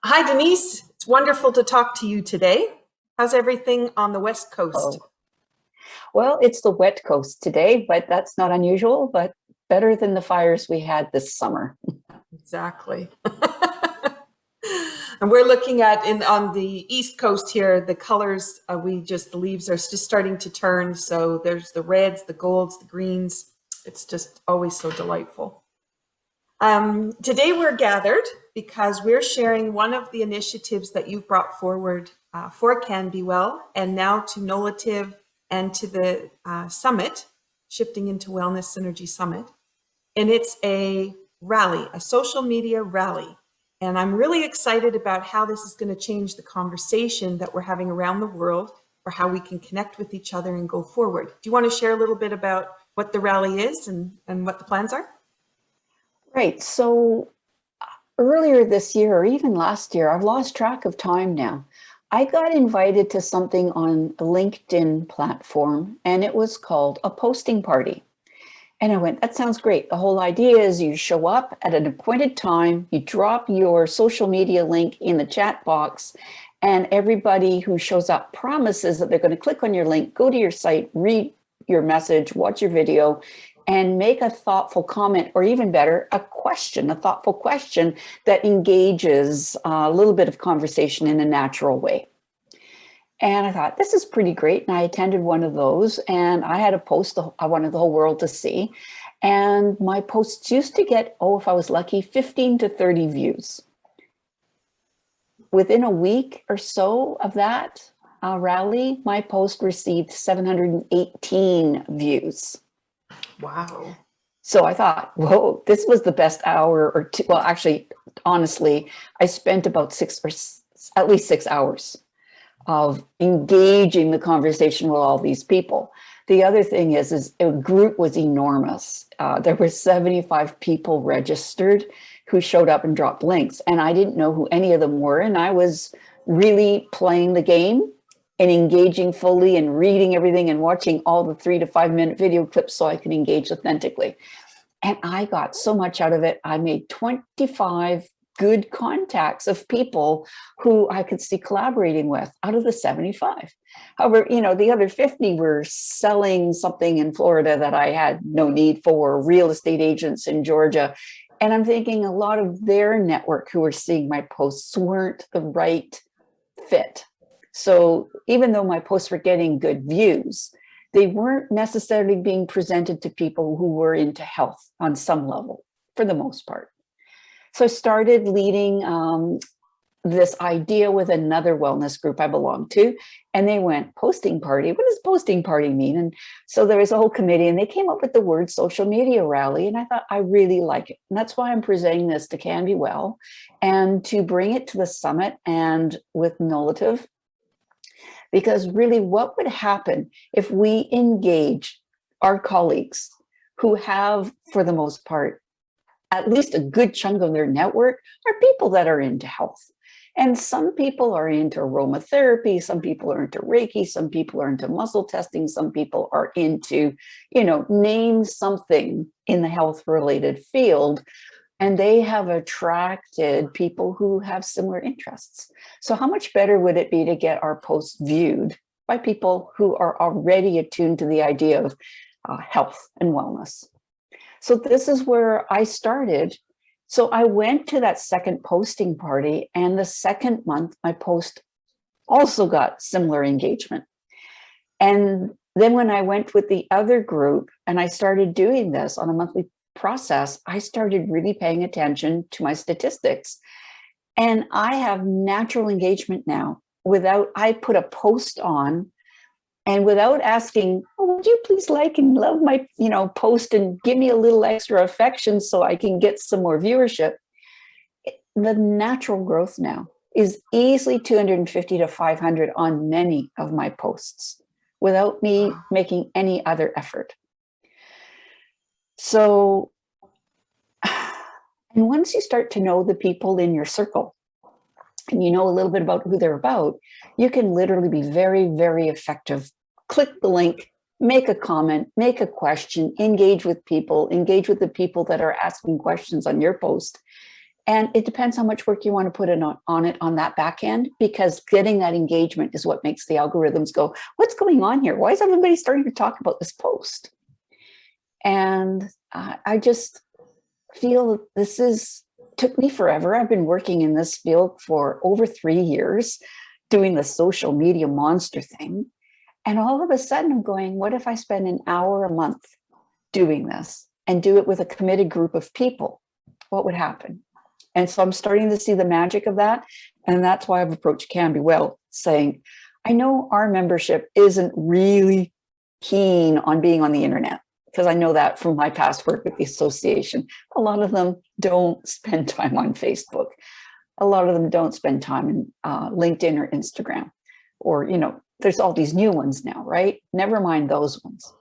Hi, Denise. It's wonderful to talk to you today. How's everything on the West Coast? Oh, well, it's the wet coast today, but that's not unusual, but better than the fires we had this summer. Exactly. And we're looking at in on the East Coast here, the colors, the leaves are just starting to turn. So there's the reds, the golds, the greens. It's just always so delightful. Today we're gathered because we're sharing one of the initiatives that you've brought forward for CanBeWell and now to Nolative and to the summit, shifting into Wellness Synergy Summit. And it's a rally, a social media rally. And I'm really excited about how this is going to change the conversation that we're having around the world for how we can connect with each other and go forward. Do you want to share a little bit about what the rally is and what the plans are? Right. So earlier this year, or even last year, I've lost track of time now. I got invited to something on a LinkedIn platform, and it was called a posting party. And I went, that sounds great. The whole idea is you show up at an appointed time, you drop your social media link in the chat box, and everybody who shows up promises that they're going to click on your link, go to your site, read your message, watch your video, and make a thoughtful comment, or even better, a question, a thoughtful question that engages a little bit of conversation in a natural way. And I thought, this is pretty great. And I attended one of those, and I had a post I wanted the whole world to see. And my posts used to get, if I was lucky, 15 to 30 views. Within a week or so of that rally, my post received 718 views. Wow. So I thought, whoa, this was the best hour or two. Well, actually, honestly, I spent about at least 6 hours of engaging the conversation with all these people. The other thing is a group was enormous. There were 75 people registered who showed up and dropped links, and I didn't know who any of them were. And I was really playing the game and engaging fully and reading everything and watching all the 3 to 5 minute video clips so I could engage authentically. And I got so much out of it. I made 25 good contacts of people who I could see collaborating with out of the 75. However, the other 50 were selling something in Florida that I had no need for, real estate agents in Georgia. And I'm thinking a lot of their network who were seeing my posts weren't the right fit. So even though my posts were getting good views, they weren't necessarily being presented to people who were into health on some level, for the most part. So I started leading this idea with another wellness group I belong to, and they went, posting party? What does posting party mean? And so there was a whole committee, and they came up with the word social media rally, and I thought, I really like it. And that's why I'm presenting this to CanBeWell and to bring it to the summit and with Nolative, because really what would happen if we engage our colleagues who have, for the most part, at least a good chunk of their network are people that are into health. And some people are into aromatherapy, some people are into Reiki, some people are into muscle testing, some people are into, name something in the health related field. And they have attracted people who have similar interests. So how much better would it be to get our posts viewed by people who are already attuned to the idea of health and wellness? So this is where I started. So I went to that second posting party, and the second month, my post also got similar engagement. And then when I went with the other group and I started doing this on a monthly process, I started really paying attention to my statistics. And I have natural engagement now I put a post on, and without asking, would you please like and love my, post and give me a little extra affection so I can get some more viewership? The natural growth now is easily 250 to 500 on many of my posts without me making any other effort. So, and once you start to know the people in your circle, and you know a little bit about who they're about, you can literally be very, very effective. Click the link, make a comment, make a question, engage with the people that are asking questions on your post. And it depends how much work you want to put in on it on that back end, because getting that engagement is what makes the algorithms go, what's going on here? Why is everybody starting to talk about this post? And I just feel this took me forever. I've been working in this field for over 3 years, doing the social media monster thing. And all of a sudden I'm going, what if I spend an hour a month doing this and do it with a committed group of people? What would happen? And so I'm starting to see the magic of that. And that's why I've approached CanBeWell, saying, I know our membership isn't really keen on being on the internet, because I know that from my past work with the association. A lot of them don't spend time on Facebook. A lot of them don't spend time in LinkedIn or Instagram, or, there's all these new ones now, right? Never mind those ones.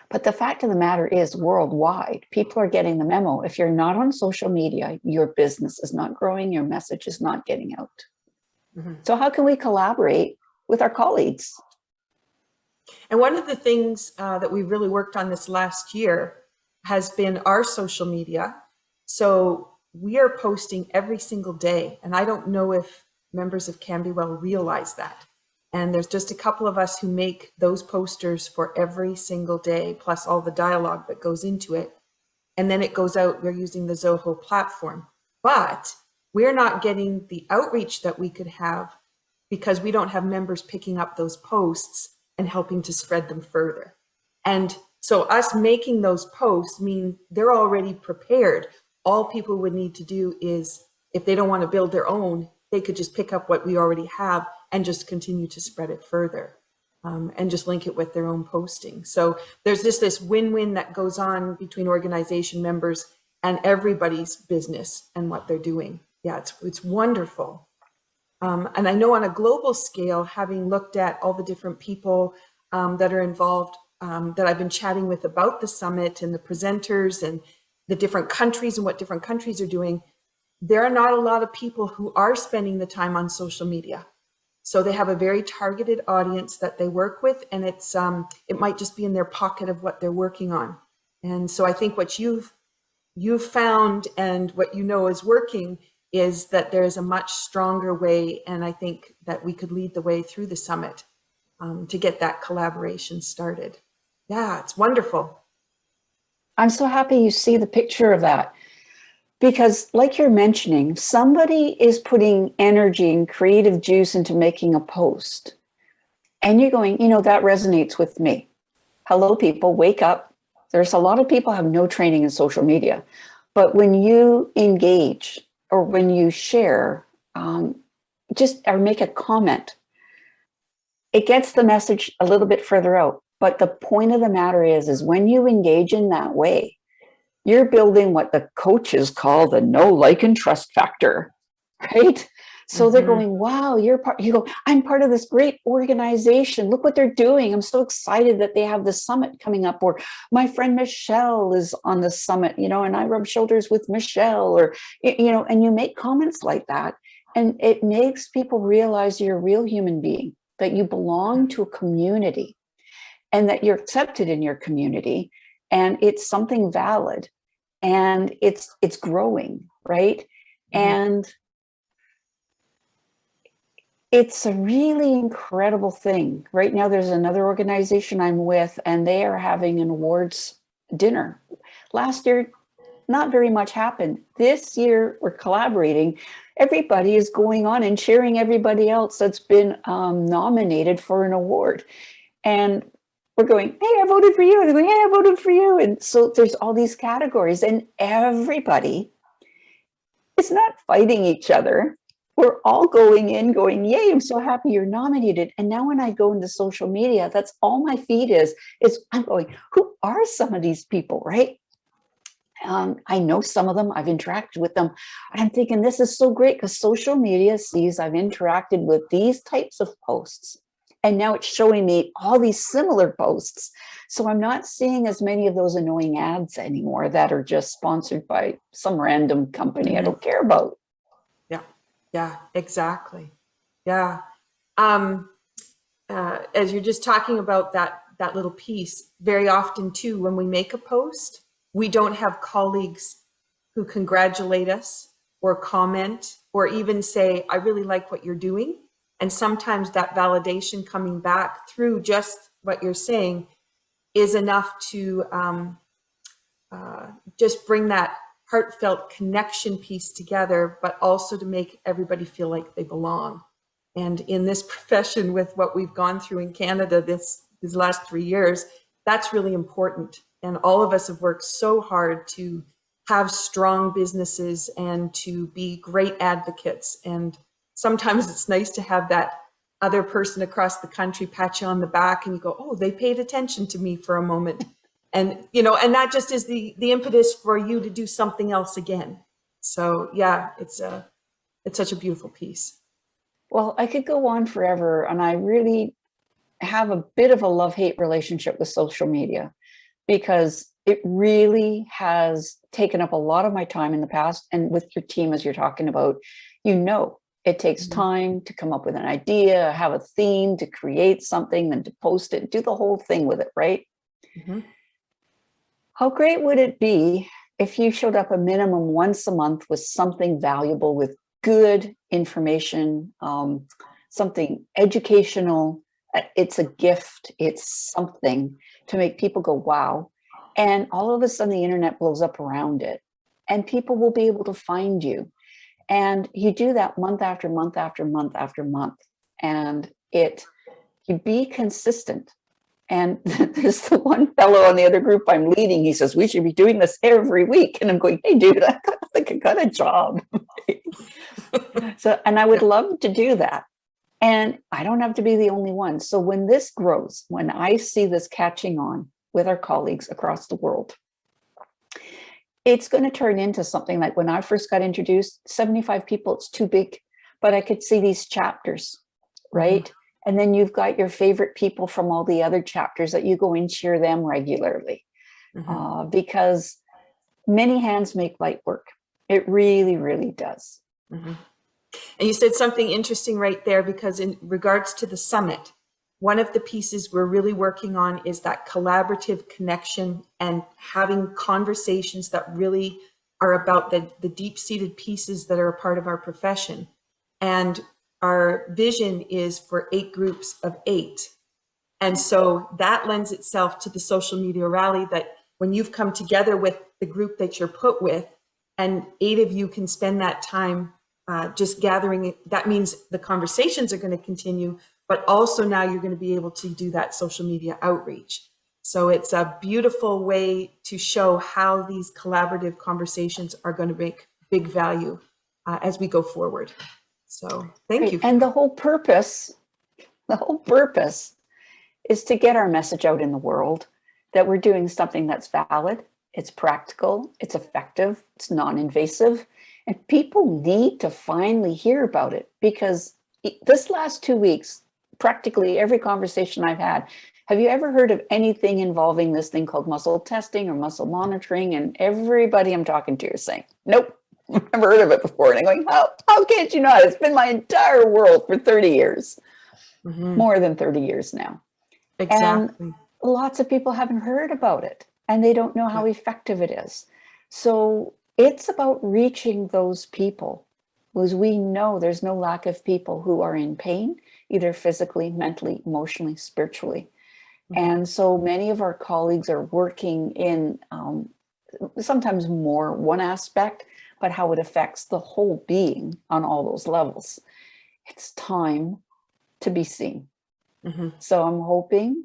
But the fact of the matter is, worldwide, people are getting the memo. If you're not on social media, your business is not growing, your message is not getting out. Mm-hmm. So how can we collaborate with our colleagues? And one of the things that we really worked on this last year has been our social media. So we are posting every single day. And I don't know if members of CanBeWell realize that. And there's just a couple of us who make those posters for every single day, plus all the dialogue that goes into it. And then it goes out, we're using the Zoho platform. But we're not getting the outreach that we could have because we don't have members picking up those posts and helping to spread them further. And so us making those posts mean they're already prepared. All people would need to do is, if they don't want to build their own, they could just pick up what we already have and just continue to spread it further, and just link it with their own posting. So there's this win-win that goes on between organization members and everybody's business and what they're doing. Yeah, it's wonderful. And I know on a global scale, having looked at all the different people that are involved, that I've been chatting with about the summit and the presenters and the different countries and what different countries are doing, there are not a lot of people who are spending the time on social media. So they have a very targeted audience that they work with, and it might just be in their pocket of what they're working on. And so I think what you've found and what you know is working is that there's a much stronger way, and I think that we could lead the way through the summit to get that collaboration started. Yeah, it's wonderful. I'm so happy you see the picture of that. Because like you're mentioning, somebody is putting energy and creative juice into making a post. And you're going, that resonates with me. Hello, people, wake up. There's a lot of people have no training in social media. But when you engage or when you share, or make a comment, it gets the message a little bit further out. But the point of the matter is when you engage in that way, you're building what the coaches call the know, like, and trust factor, right? So they're going, wow, you go, I'm part of this great organization. Look what they're doing. I'm so excited that they have the summit coming up. Or my friend Michelle is on the summit, and I rub shoulders with Michelle, or, and you make comments like that. And it makes people realize you're a real human being, that you belong to a community and that you're accepted in your community. And it's something valid, and it's growing, right? And it's a really incredible thing. Right now, there's another organization I'm with, and they are having an awards dinner. Last year, not very much happened. This year, we're collaborating. Everybody is going on and cheering everybody else that's been nominated for an award. And we're going, hey, I voted for you. And they're going, hey, I voted for you. And so there's all these categories, and everybody is not fighting each other. We're all going in going, yay, I'm so happy you're nominated. And now when I go into social media, that's all my feed is I'm going, who are some of these people, right? I know some of them, I've interacted with them. And I'm thinking, this is so great because social media sees I've interacted with these types of posts. And now it's showing me all these similar posts. So I'm not seeing as many of those annoying ads anymore that are just sponsored by some random company I don't care about. Yeah, exactly. Yeah. As you're just talking about that little piece, very often too, when we make a post, we don't have colleagues who congratulate us or comment or even say, I really like what you're doing. And sometimes that validation coming back through just what you're saying is enough to just bring that heartfelt connection piece together, but also to make everybody feel like they belong. And in this profession, with what we've gone through in Canada these last 3 years, that's really important. And all of us have worked so hard to have strong businesses and to be great advocates. And sometimes it's nice to have that other person across the country pat you on the back and you go, oh, they paid attention to me for a moment. And, you know, and that just is the impetus for you to do something else again. So yeah, it's such a beautiful piece. Well, I could go on forever, and I really have a bit of a love-hate relationship with social media because it really has taken up a lot of my time in the past. And with your team, as you're talking about, you know, it takes time to come up with an idea, have a theme, to create something, then to post it, do the whole thing with it, right? Mm-hmm. How great would it be if you showed up a minimum once a month with something valuable, with good information, something educational? It's a gift. It's something to make people go, wow. And all of a sudden the internet blows up around it and people will be able to find you. And you do that month after month after month after month. And you be consistent. And there's the one fellow on the other group I'm leading. He says, we should be doing this every week. And I'm going, hey, dude, I think I got a job. So, and I would love to do that. And I don't have to be the only one. So when this grows, when I see this catching on with our colleagues across the world, it's going to turn into something like when I first got introduced, 75 people, it's too big, but I could see these chapters, right? Mm-hmm. And then you've got your favorite people from all the other chapters that you go and cheer them regularly, because many hands make light work. It really, really does. Mm-hmm. And you said something interesting right there, because in regards to the summit, one of the pieces we're really working on is that collaborative connection and having conversations that really are about the deep-seated pieces that are a part of our profession. And our vision is for 8 groups of 8. And so that lends itself to the social media rally, that when you've come together with the group that you're put with, and 8 of you can spend that time just gathering, that means the conversations are going to continue, but also now you're going to be able to do that social media outreach. So it's a beautiful way to show how these collaborative conversations are going to make big value as we go forward. So thank you. And the whole purpose is to get our message out in the world that we're doing something that's valid, it's practical, it's effective, it's non-invasive, and people need to finally hear about it. Because this last 2 weeks, practically every conversation I've had, have you ever heard of anything involving this thing called muscle testing or muscle monitoring? And everybody I'm talking to is saying, nope, I've never heard of it before. And I'm going, how can't you not? It's been my entire world for 30 years, more than 30 years now. Exactly. And lots of people haven't heard about it and they don't know how effective it is. So it's about reaching those people, because we know there's no lack of people who are in pain, either physically, mentally, emotionally, spiritually. And so many of our colleagues are working in sometimes more one aspect, but how it affects the whole being on all those levels. It's time to be seen. So I'm hoping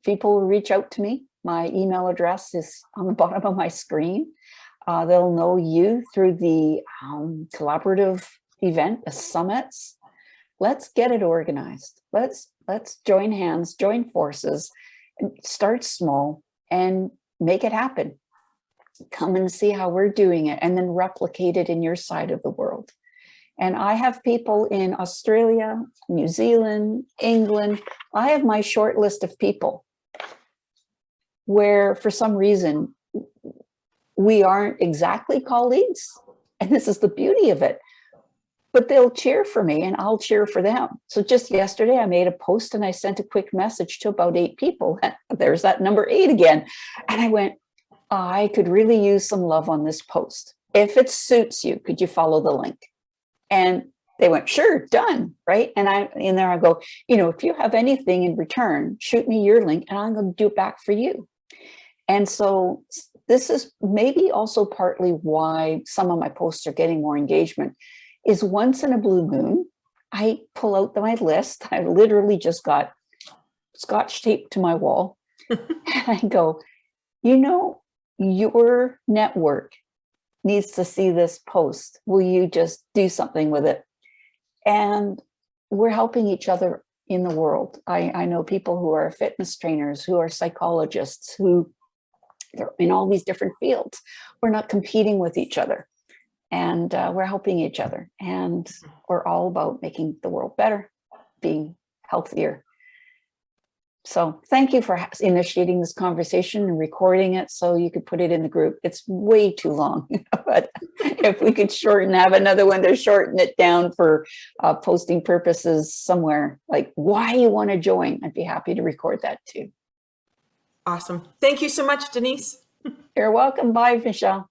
people will reach out to me. My email address is on the bottom of my screen. They'll know you through the collaborative event, the summits. Let's get it organized. Let's join hands, join forces, and start small and make it happen. Come and see how we're doing it and then replicate it in your side of the world. And I have people in Australia, New Zealand, England. I have my short list of people where for some reason we aren't exactly colleagues. And this is the beauty of it. But they'll cheer for me and I'll cheer for them. So just yesterday I made a post and I sent a quick message to about 8 people. There's that number 8 again. And I went, I could really use some love on this post. If it suits you, could you follow the link? And they went, sure, done, right? And in there I go, if you have anything in return, shoot me your link and I'm going to do it back for you. And so this is maybe also partly why some of my posts are getting more engagement, is once in a blue moon, I pull out my list. I literally just got Scotch tape to my wall. And I go, your network needs to see this post. Will you just do something with it? And we're helping each other in the world. I know people who are fitness trainers, who are psychologists, who they're in all these different fields. We're not competing with each other, and we're helping each other. And we're all about making the world better, being healthier. So thank you for initiating this conversation and recording it so you could put it in the group. It's way too long, but if we could have another one to shorten it down for posting purposes somewhere, like why you want to join, I'd be happy to record that too. Awesome. Thank you so much, Denise. You're welcome. Bye, Michelle.